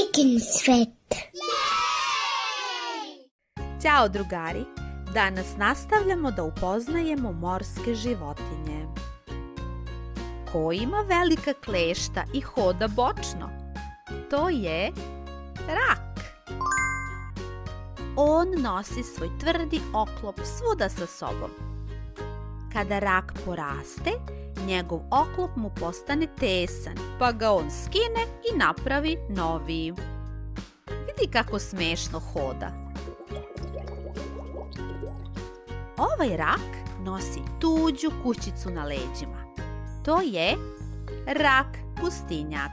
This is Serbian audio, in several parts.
Ikensvet. Ćao drugari! Danas nastavljamo da upoznajemo morske životinje. Ko ima velika klešta i hoda bočno? To je rak. On nosi svoj tvrdi oklop svuda sa sobom. Kada rak poraste, njegov oklop mu postane tesan, pa ga on skine i napravi novi. Vidi kako smešno hoda. Ovaj rak nosi tuđu kućicu na leđima. To je rak pustinjak.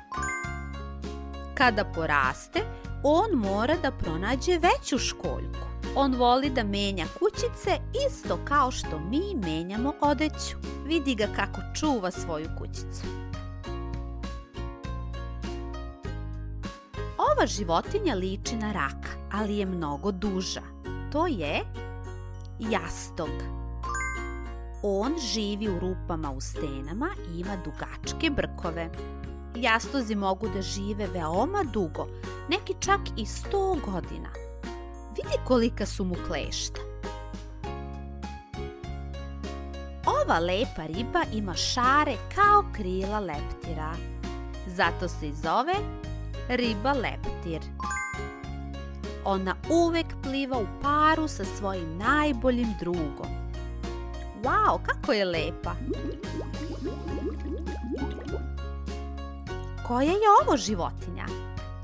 Kada poraste, on mora da pronađe veću školjku. On voli da menja kućice isto kao što mi menjamo odeću. Vidi ga kako čuva svoju kućicu. Ova životinja liči na raka, ali je mnogo duža. To je jastog. On živi u rupama u stenama i ima dugačke brkove. Jastozi mogu da žive veoma dugo, neki čak i 100 godina. Vidi kolika su mu klešta. Ova lepa riba ima šare kao krila leptira. Zato se i zove riba leptir. Ona uvek pliva u paru sa svojim najboljim drugom. Wow, kako je lepa! Koja je ovo životinja?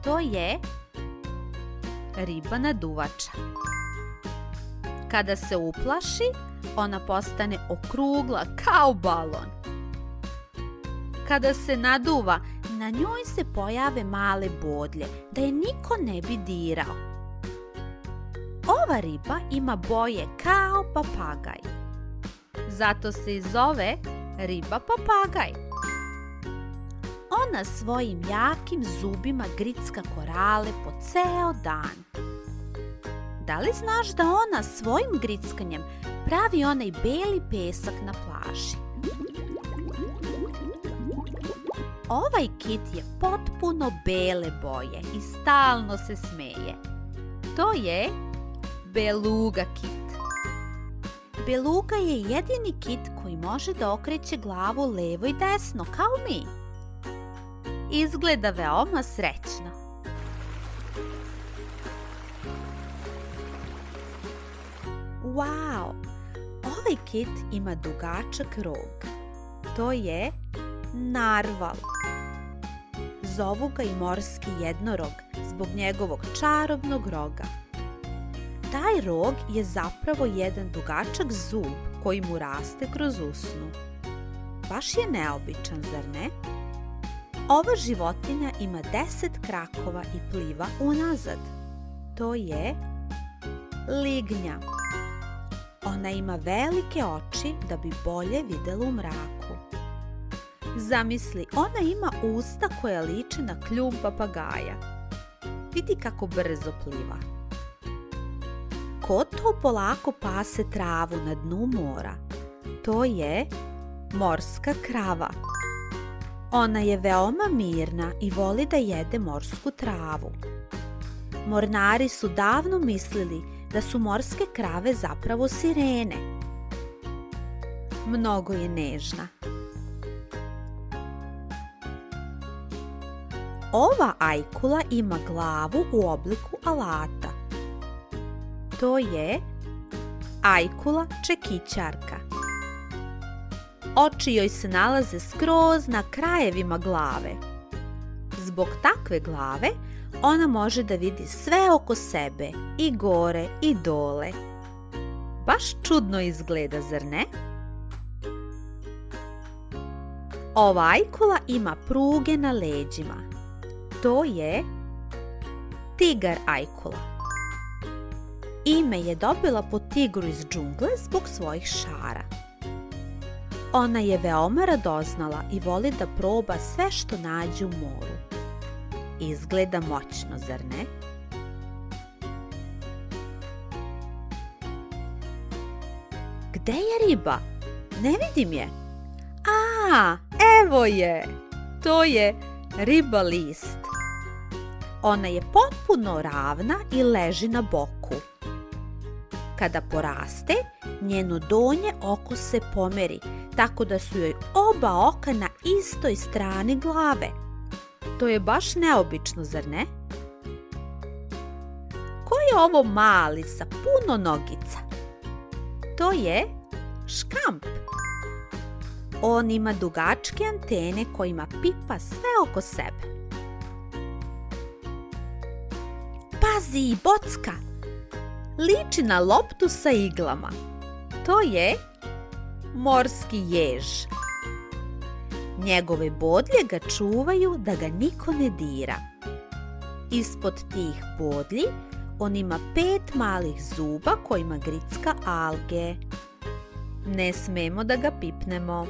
To je riba naduvača. Kada se uplaši, ona postane okrugla kao balon. Kada se naduva, na njoj se pojave male bodlje, da je niko ne bi dirao. Ova riba ima boje kao papagaj. Zato se i zove riba papagaj. Ona svojim jakim zubima gricka korale po ceo dan. Da li znaš da ona svojim grickanjem pravi onaj beli pesak na plaži? Ovaj kit je potpuno bele boje i stalno se smeje. To je beluga kit. Beluga je jedini kit koji može da okreće glavu levo i desno, kao mi. Izgleda veoma srećno. Wow! Ovaj kit ima dugačak rog. To je narval. Zovu ga i morski jednorog zbog njegovog čarobnog roga. Taj rog je zapravo jedan dugačak zub koji mu raste kroz usnu. Baš je neobičan, zar ne? Ova životinja ima 10 krakova i pliva unazad. To je lignja. Ona ima velike oči da bi bolje videla u mraku. Zamisli, ona ima usta koja liče na kljun papagaja. Vidi kako brzo pliva. Ko to polako pase travu na dnu mora? To je morska krava. Ona je veoma mirna i voli da jede morsku travu. Mornari su davno mislili da su morske krave zapravo sirene. Mnogo je nežna. Ova ajkula ima glavu u obliku alata. To je ajkula čekićarka. Oči joj se nalaze skroz na krajevima glave. Zbog takve glave ona može da vidi sve oko sebe, i gore i dole. Baš čudno izgleda, zar ne? Ova ajkula ima pruge na leđima. To je tigar ajkula. Ime je dobila po tigru iz džungle zbog svojih šara. Ona je veoma radoznala i voli da proba sve što nađe u moru. Izgleda moćno, zar ne? Gde je riba? Ne vidim je. Evo je! To je riba list. Ona je potpuno ravna i leži na boku. Kada poraste, njeno donje oko se pomeri, tako da su joj oba oka na istoj strani glave. To je baš neobično, zar ne? Ko je ovo mali sa puno nogica? To je škamp. On ima dugačke antene kojima pipa sve oko sebe. Pazi, bocka! Liči na loptu sa iglama. To je morski jež. Njegove bodlje ga čuvaju da ga niko ne dira. Ispod tih bodlji on ima 5 malih zuba kojima gricka alge. Ne smemo da ga pipnemo.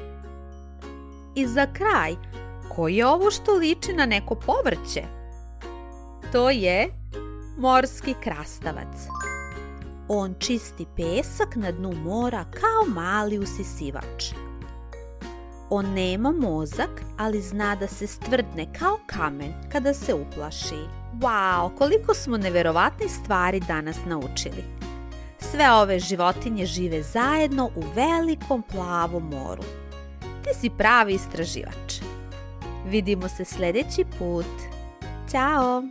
I za kraj, ko je ovo što liči na neko povrće? To je morski krastavac. On čisti pesak na dnu mora kao mali usisivač. On nema mozak, ali zna da se stvrdne kao kamen kada se uplaši. Wow, koliko smo neverovatnih stvari danas naučili. Sve ove životinje žive zajedno u velikom plavom moru. Ti si pravi istraživač. Vidimo se sljedeći put. Ćao!